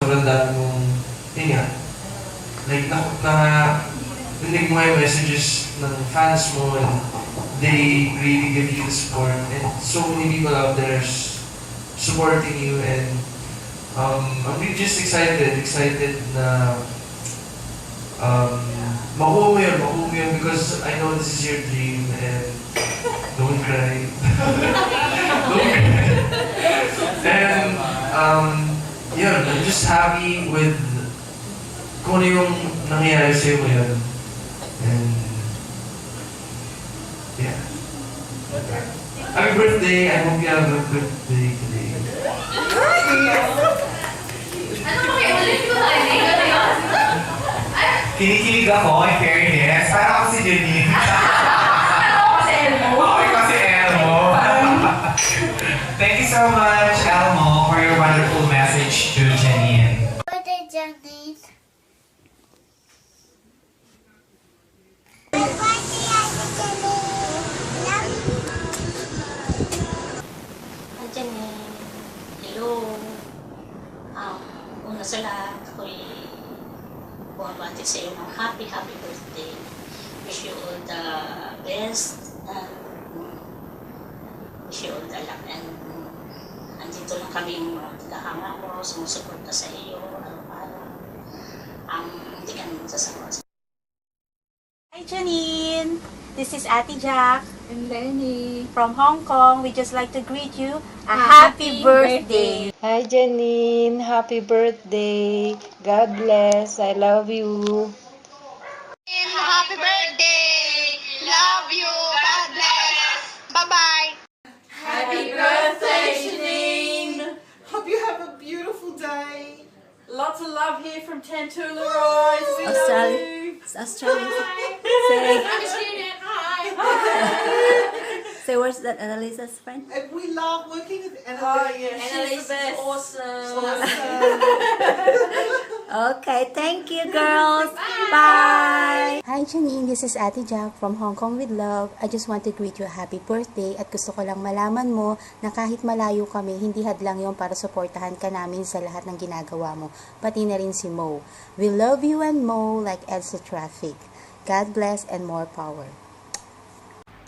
sobrang dami mong, yun nga, like, rinig mo yung messages ng fans mo and they really give you the support and so many people out there supporting you and I'm really just excited na makuha mo yun because I know this is your dream and don't cry. Don't cry. And yun, I'm just happy with kung ano yung nangyayari sa'yo ngayon. And yeah. Happy birthday! I hope you have a good day today. Ano ba kayo? Ulit ko tayo. Ano yun? Kinikilig ako, in fairness. Parang ako si Janine. Ano ako si Elmo? Ako kasi Elmo. Thank you so much, Elmo, for your wonderful message to Janine. Birthday, Janine. Hi, Janine. Hello. Una sa lahat, ako'y bumabati sa iyo ng happy birthday. Wish you all the best and wish you all the luck and andito lang kami yung mga tagahanga mo, sumusuporta sa iyo, araw-araw. Hindi ka naman sasawa. Hi Janine, this is Ate Jack And Lenny. from Hong Kong. We just like to greet you a happy birthday. Hi Janine, happy birthday. God bless. I love you. Happy birthday! Love you! God bless! Bye-bye! Happy birthday, Janine! Hope you have a beautiful day. Lots of love here from Tantuleroy. We love you. Australia. I'm just kidding. Hi. Say, where's that Annalisa's friend? And we love working with Annalise. Oh, yeah. Annalise is awesome. Okay, thank you, girls. Bye. Hi Janine, this is Ate Jack from Hong Kong with Love. I just want to greet you a happy birthday at gusto ko lang malaman mo na kahit malayo kami, hindi hadlang yon para suportahan ka namin sa lahat ng ginagawa mo. Pati na rin si Mo. We love you and Mo like Elsa Traffic. God bless and more power.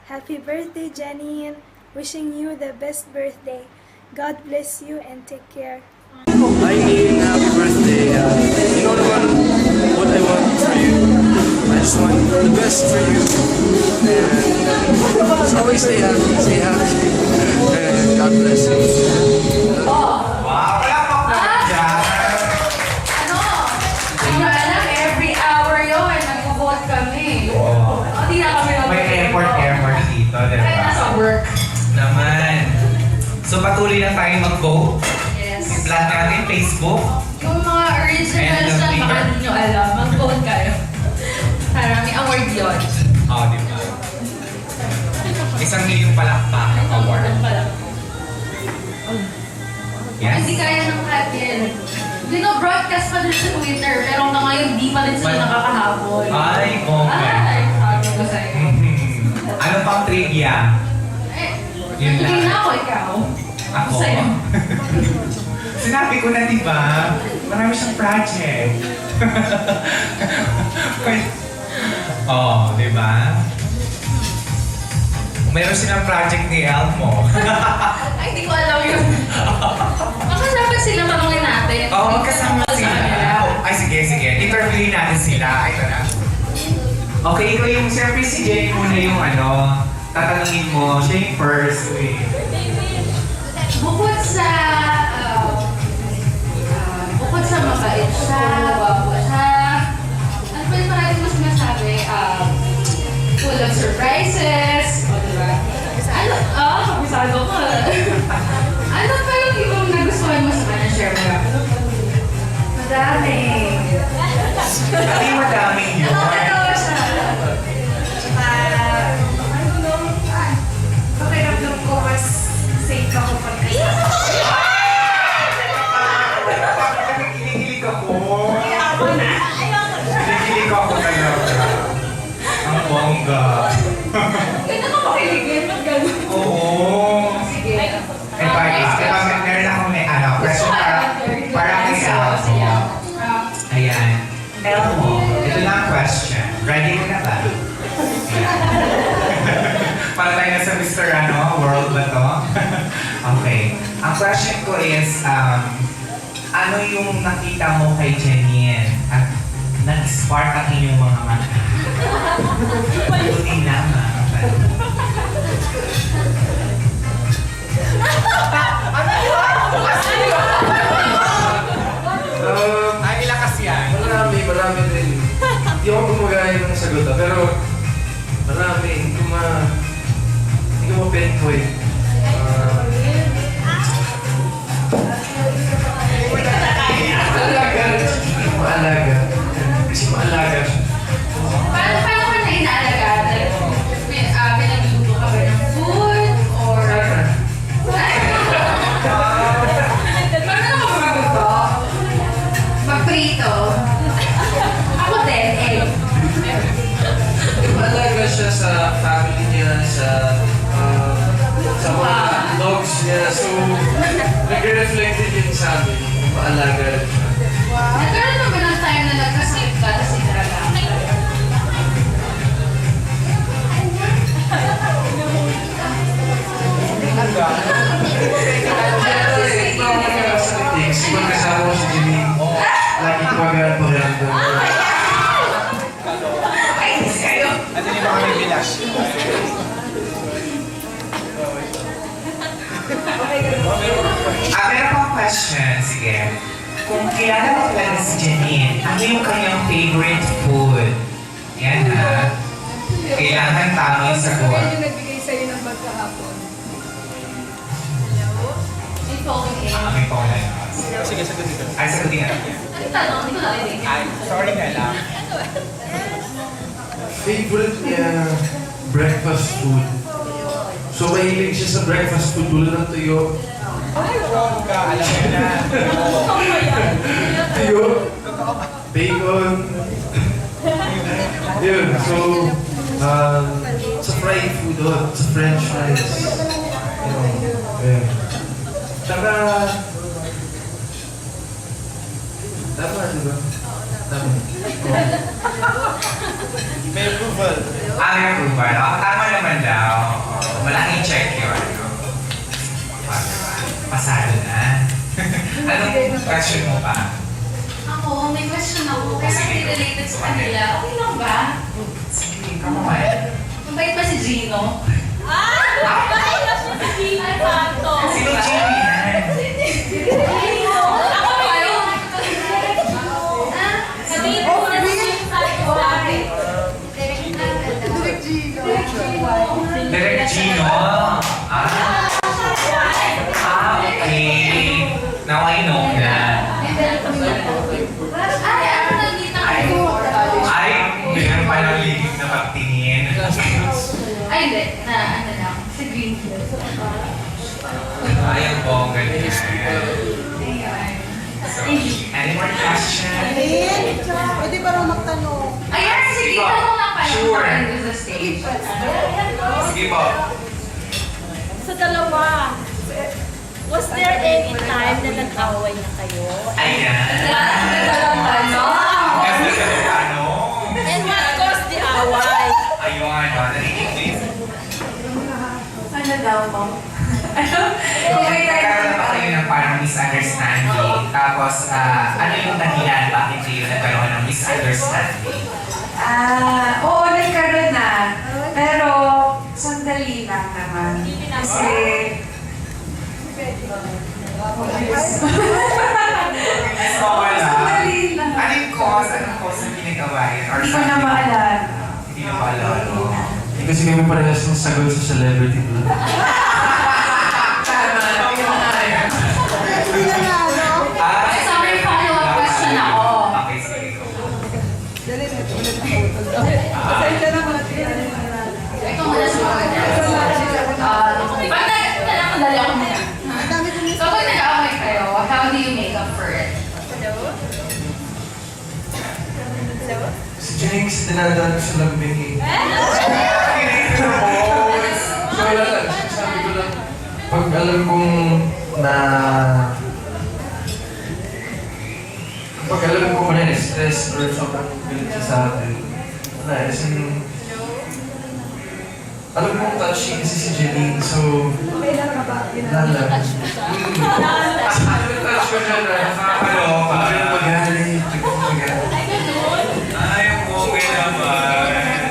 Happy birthday, Janine. Wishing you the best birthday. God bless you and take care. Hi Ian, happy birthday. You know what I want for you? I just want the best for you. And just always stay happy. And God bless you. Wow, wala pa ko dyan. Ano? Hindi nyo alam, every hour yun, nag-vote kami. Hindi na kami May effort dito, di Kahit ba? nasa work. Naman. So patuloy lang tayo mag-vote. Yes. I-plan natin Facebook. Yung mga originals na baka hindi nyo alam, mag-vote kayo. Para may award yun. Oh, di ba? 1,000,000 palakpak award. Yes. Hindi kaya ng cut yan. Dino-broadcast pa din sa Twitter, pero hanggang ngayon di pa din sila nakakahabol. Ay, okay. Ay, sabi ko sa'yo. Ano pang trivia? Yun Hindi lang. na ako, ikaw. Ako? Sa'yo. Sinabi ko na, di ba? Marami siyang project. Oh, di ba? Meron silang project ni Elmo. Ay, hindi ko alam yun. Baka dapat sila mamangin natin. Oo, magkasama sila. Ay, sige. Interviewin natin sila. Ito na. Okay, ikaw yung, siyempre si Jenny muna yung tatanungin mo. Siya yung first. Bukod sa mabait siya, wapo siya, ano pa yung maraming mas sinasabi? Full of surprises. O, diba? Ano? Kabisado ko. Ano pa yung ibang nagustuhan mo sa kanya? Share mo lang. Madami. Ay, madaming yun. Ano siya? Tsaka, pakiramdam ko mas safe ako pag kasama. Kinikilig ako. Kinikilig ako talaga. Ang bongga. Ganda ka pakiligin. Ba't gano'n? Oo. Sige. Meron akong question para kay Elmo. Ayan. Elmo, ito na ang question. Ready ka na ba? Ayan. Para tayo na sa Mr. World ba to? Okay. Ang question ko is, ano yung nakita mo kay Janine at nag-spark ang inyong mga mata? Buti naman. Ay, ilakas yan. Marami din. Hindi ako gumagaya ng sagot, pero marami. Hindi ko ma-pinpoint. Maalaga. Kasi maalaga siya. Paano ka na inaalagaan? Pinagluluto ka ba ng food? Or... Paano ka magluto? Magprito? Ako din, eh. Maalaga siya sa family niya, sa mga dogs niya. So, nag-reflect din yun sa amin. Maalaga rin siya. Nagkaroon mo ba ng time na nagkaslip ka tapos italaga? Kapag kasama ko si Jimmy, lagi ko agad pakiramdam. Ano yung mga may bilas? Meron pang question. Sige. Kung kilala mo talaga si Janine, ano yung kanyang favorite food? Yan ha. Kailangan tama yung sagot. Yung nagbigay sa'yo ng bag kahapon. May phone in. May phone na yun. Sige, sagutin ko. Ay, sagutin nga. Ano tanong? Hindi ko narinig. Ay, sorry na lang. Favorite niya, breakfast food. So, mahilig siya sa breakfast food, tulad ng tuyo. Ay, wrong ka. Alam mo na. Tuyo, bacon. Yun, so, sa fried food, sa french fries. Yeah. Tsaka, tama, diba? Tama. May approval. May approval. Tama naman daw. Malaking check yun. Pasado na. Anong question mo pa? Ako, may question ako. Kaya hindi related sa kanila. Okay lang ba? Sige, come on. Mabait ba si Gino? Sino Jimmy yan? Ako ba yun? Sabihin mo na Direct Gino. Okay. Now I know na. Ay, ano nagkita kayo? Ay, meron pa ng ligid na pagtingin. Ay, hindi. Na, ano lang. Si Greenfield. Ay, ang bongga niya. Ayun. So, any more questions? Pwede ba raw magtanong? Ayan, sige. Tanong lang pa yung Sure. mga sa stage. Sige po. Sa dalawa, was there any time na nag-away na kayo? Ayan. Dalawang tanong. Ano? And what caused the away? Ayun, narinig din. Ano daw po? Nagkaroon na ba kayo ng parang misunderstanding? Tapos, ano yung dahilan bakit kayo nagkaroon ng misunderstanding? Oo, nagkaroon na. Pero, sandali lang naman. Kasi, sandali lang. Anong cause ng pinag-awayan? Or Hindi ko na maalala. Hindi na maalala. Hindi kasi kami parehas ng sagot sa celebrity vlog. So, may follow-up question ako. Okay, sige. Go. Ikaw muna sa mga madali ako muna. So, pag nag-away kayo, how do you make up for it? Si Jenny kasi dinadaan ko sa lambing eh. So wala lang, sabi ko lang, pag alam kong na pag alam ko na stress or sobrang galit siya sa akin, wala, as in, alam kong touchy kasi si Janine, so, lala. Touch ko siya na, Nakakaloka. biglang magalit, biglang magalit. Ay, ang okay naman.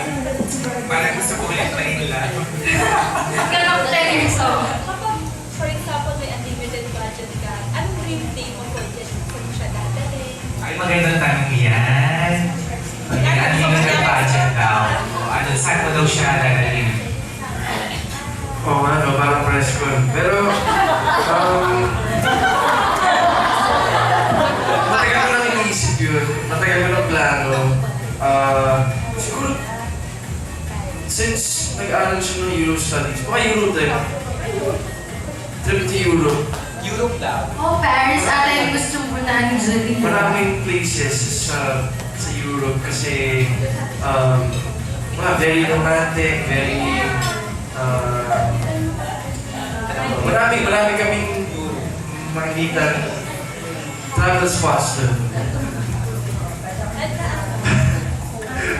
Parang gusto ko ulit na inla. Ganun tayo so. Kapag, for example, may unlimited budget ka, anong dream day mo for just kung siya dadalhin? Ay, magandang tanong yan. Hindi na budget daw. Ano, saan mo daw siya dadalhin? Oo nga, no, parang press con. Pero, matagal ko lang iniisip yun. Matagal ko lang plano. Siguro, since nag-aaral siya ng Euro Studies, baka Euro trip. Trip to Europe. Europe daw. Oh, Paris, ata yung gusto mo na Janine. Maraming places sa Europe kasi very romantic, very marami kaming makikita travel spots doon.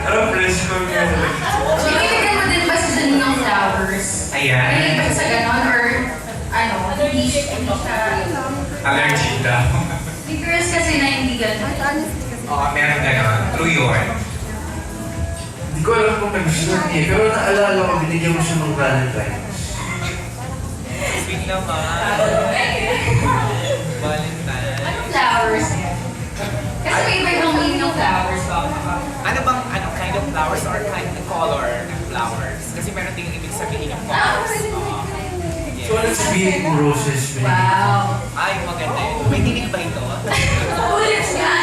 Anong press ko nga talaga? So, ibigay mo din ba sa Janine ng flowers? Ayan. Hindi ba sa ganon or ano, hindi siya Allergic daw. May girls kasi na hindi ganon. Oo, meron gano'n. True yun. Hindi ko alam kung nag-gusto niya, pero naalala ko, binigyan mo siya ng Valentine's. Sweet naman. Valentine. Anong flowers yan? Kasi may iba-ibang meaning ng flowers ba? Ano bang kind of flowers or kind of color ng flowers? Kasi meron din ibig sabihin yung colors. So, ano sabihin mo roses, baby? Wow! Ay, maganda yun. May tinig ba ito? Ulit nga!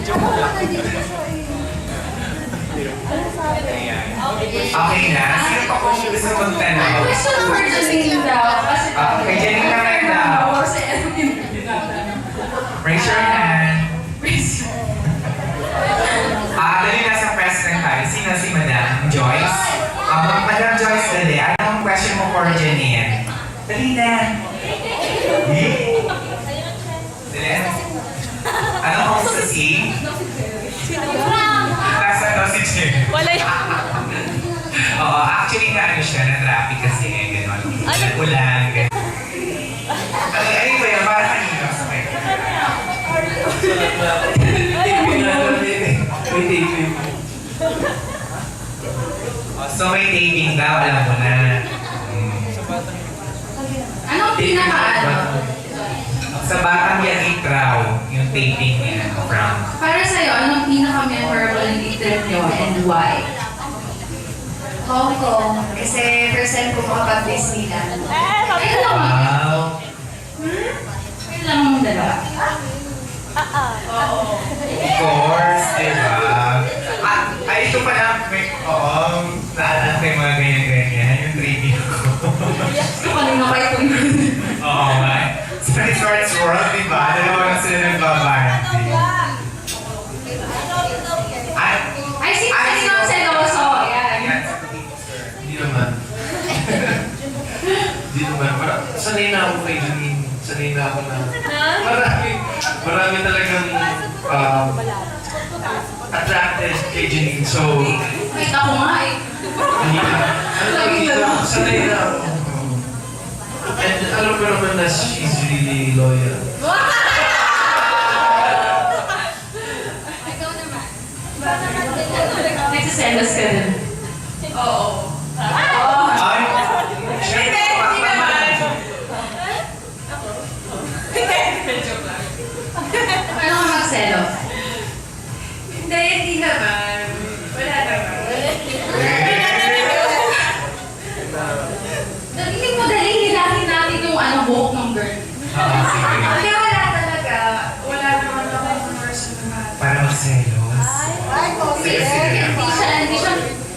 Joke lang. Ayan. Okay na. Sino pa kung gusto magtanong? Ay, question for Janine daw. Kasi Okay, Janine naman daw. Kasi Edwin. Raise your hand. Dali nasa president tayo. Sino si Madam Joyce? Madam Joyce, dali. Anong question mo for Janine? Dali na. Dali. Anong kung sa si? Nasa daw si Janine. Wala yun. Oo, actually na ano siya, na traffic kasi gano'n. Ulan, gano'n. Anyway, para kanina sa may. So may taping daw, alam mo na. Anong pinaka-ano? Sa Batang Yagit raw, yung taping niya from. Para sa'yo, anong pinaka-memorable trip nyo and why? Hong Kong. Kasi first time ko makapag-Disneyland. Ayun lang. Wow. Ayun lang mong dalawa. Of course, diba? Ay, ito pa lang, naalala ko yung mga ganyan-ganyan, yung trivia ko. Gusto ko nang nakay ko yun. Oo nga. Sa Resorts World, diba? Dalawa na sila nagbabandi. Ay, si Nom Celoso. Yan. Hindi naman. Hindi naman. Sanay na ako kay Janine. Sanay na ako na. Marami talagang attracted kay Janine. So, Wait, ako nga eh. sanay na ako. And alam ko naman na she's really loyal. Nagsiselos ka din. Oo. Ay! Hindi naman. Ano ka magselo? Hindi naman. Wala naman. Hindi mo dali, hilahin natin yung buhok ng girl. Hindi, wala talaga. Wala naman ako yung personal. Para magselos.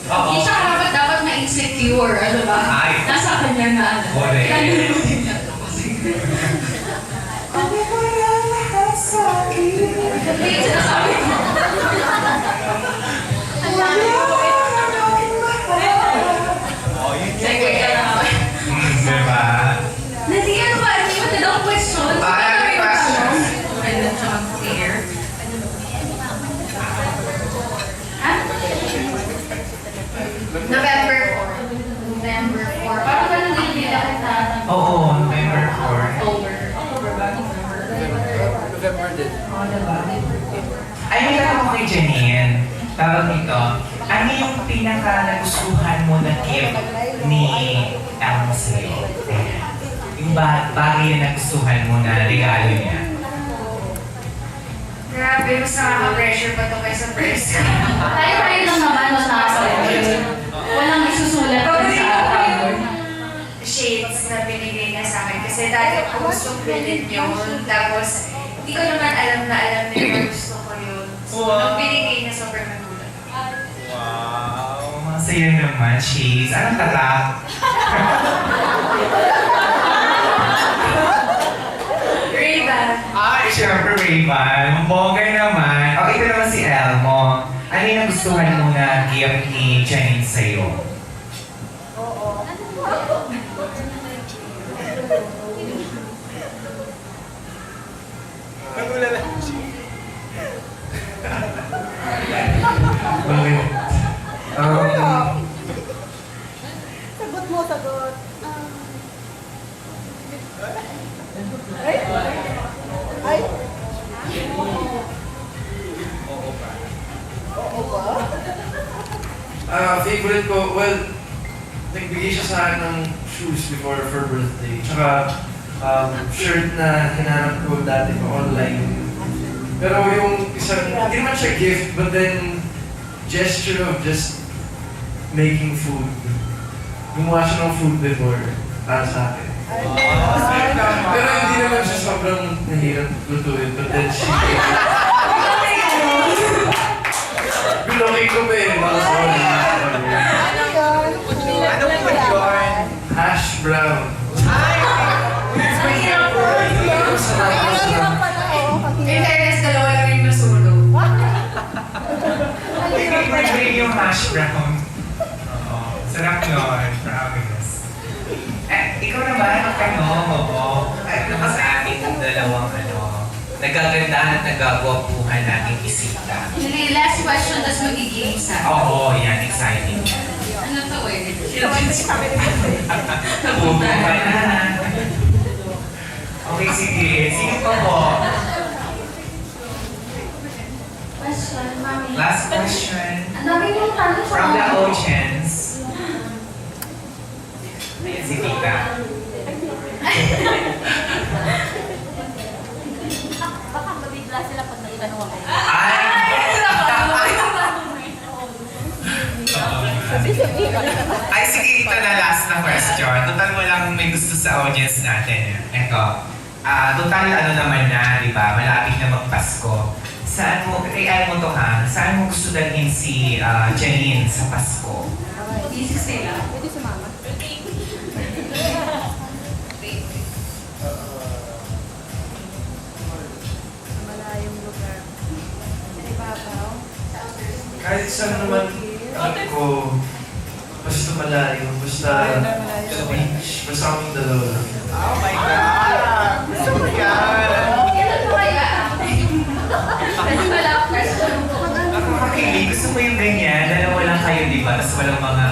Hindi siya dapat ma-insecure, ano ba? Ay. Nasa kanya na ano. Correct. Nalulutin niya to kasi. Hindi, sinasabi ko. Sige ka na. Diba? Nadi, ano ba? Hindi mo tinang question. May question. Maganda siya mag-clear. November 4. November 4. Parang ganun din nila kita. Oo, November 4. October ba? November din. Ay, may tanong ko kay Janine. Tawag nito, ano yung pinaka nagustuhan mo na gift ni Elmo sa'yo? Yung bagay na nagustuhan mo na regalo niya? Grabe, mas nakaka-pressure pa to kaysa present. Tayo lang naman no, nasa walang isusulat ko sa cardboard. Shades na binigay niya sa akin. Kasi dati ko gustong bilhin yun. Tapos, hindi ko naman alam na gusto ko yun. So, nung binigay niya, sobrang nagulat. Wow, masaya naman, Cheese. Anong tatak? Ray-Ban. Ay, syempre, Ray-Ban. Ang bongga naman. O, ito naman si Elmo. Ano yung nagustuhan mo na gift ni Janine sa'yo? Bakit? Sagot mo, sagot. Ay? Ay? Oo ba? Favorite ko, well, nagbigay siya sa akin ng shoes before for birthday. Tsaka, shirt na hinanap ko dati pa online. Pero yung isang, hindi naman siya gift, but then, gesture of just making food. Gumawa siya ng food before, para sa akin. Pero hindi naman siya sobrang nahirap lutuin, but then she Bilongin ko ba eh, mga sorry. Ano yun? Ano po yun? Hash brown. Mahirap pala, In fairness, dalawa lang yung nasulo. Favorite yung hash brown. Oo. Sarap yun. Promise. Ikaw naman, magtanong. Oo. Ay, naman sa ating dalawang nagagandahan at nagagwapuhan nating isita. Hindi, last question, tapos magiging sa. Oo, yan. Exciting. Ano to eh? Nabubuhay na. Okay, sige. Sige pa po. Question, mami. Last question. Ang dami yung tanong sa From the mga. audience. Ayan si Tita. Baka mabigla sila pag naitanong ako. Ay! Ay, sige, ito na last na question. Total walang may gusto sa audience natin. Ito. Total ano naman na, di ba? Malapit na magpasko. Saan mo, kaya mo to ha? Saan mo gusto dalhin si Janine sa Pasko? This is sila. Pwede sumama. Malayong lugar. Sa ibabaw. Kahit saan naman ko, basta malayo, basta sa beach, basta kaming dalawa. Oh my God! Gusto mo yan! Kailan mo kaya? Kasi wala question. Nakakakilig. Gusto mo yung ganyan? Dalawa lang kayo, di ba? Tapos walang mga